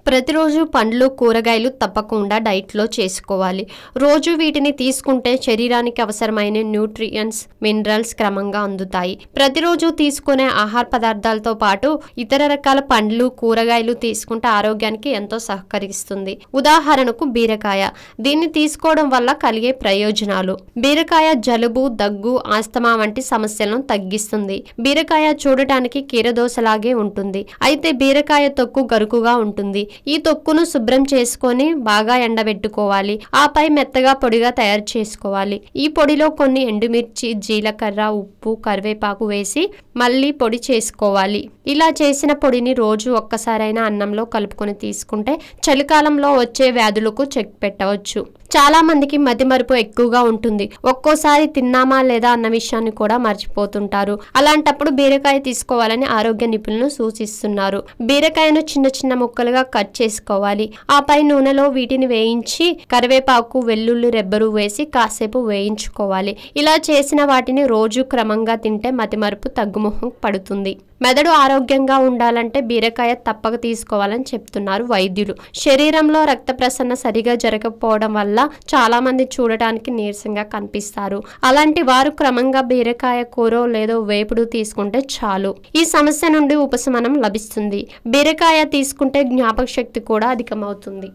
ప్రతిరోజు పండ్లు కూరగాయలు తప్పకుండా డైట్లో చేసుకోవాలి. రోజు వీటిని తీసుకుంటే శరీరానికి అవసరమైన న్యూట్రియంట్స్, మినరల్స్ క్రమంగా అందుతాయి. ప్రతిరోజు తీసుకునే ఆహార పదార్థాలతో పాటు ఇతర రకాల పండ్లు కూరగాయలు తీసుకుంటే ఆరోగ్యానికి ఎంతో సహకరిస్తుంది. ఉదాహరణకు బీరకాయ. దీన్ని తీసుకోవడం వల్ల కలిగే ప్రయోజనాలు: బీరకాయ జలుబు, దగ్గు, ఆస్తమా వంటి సమస్యలను తగ్గిస్తుంది. బీరకాయ చూడటానికి కీరదోసలాగే ఉంటుంది, అయితే బీరకాయ తొక్కు గరుకుగా ఉంటుంది. ఈ తొక్కును శుభ్రం చేసుకొని బాగా ఎండబెట్టుకోవాలి. ఆపై మెత్తగా పొడిగా తయారు చేసుకోవాలి. ఈ పొడిలో కొన్ని ఎండుమిర్చి, జీలకర్ర, ఉప్పు, కరివేపాకు వేసి మళ్ళీ పొడి చేసుకోవాలి. ఇలా చేసిన పొడిని రోజు ఒక్కసారైనా అన్నంలో కలుపుకొని తీసుకుంటే చలికాలంలో వచ్చే వ్యాధులకు చెక్ పెట్టవచ్చు. చాలా మందికి మతిమరుపు ఎక్కువగా ఉంటుంది. ఒక్కోసారి తిన్నామా లేదా అన్న విషయాన్ని కూడా మర్చిపోతుంటారు. అలాంటప్పుడు బీరకాయ తీసుకోవాలని ఆరోగ్య నిపుణులు సూచిస్తున్నారు. బీరకాయను చిన్న చిన్న ముక్కలుగా కట్ చేసుకోవాలి. ఆపై నూనెలో వీటిని వేయించి కరివేపాకు, వెల్లుల్లి రెబ్బలు వేసి కాసేపు వేయించుకోవాలి. ఇలా చేసిన వాటిని రోజు క్రమంగా తింటే మతిమరుపు తగ్గుముఖం పడుతుంది. మెదడు ఆరోగ్యంగా ఉండాలంటే బీరకాయ తప్పక తీసుకోవాలని చెప్తున్నారు వైద్యులు. శరీరంలో రక్త ప్రసరణ సరిగా జరగకపోవడం వల్ల చాలా మంది చూడటానికి నీరసంగా కనిపిస్తారు. అలాంటి వారు క్రమంగా బీరకాయ కూర లేదా వేపుడు తీసుకుంటే చాలు. ఈ సమస్య నుండి ఉపశమనం లభిస్తుంది. బీరకాయ తీసుకుంటే జ్ఞాపక శక్తి కూడా అధికమవుతుంది.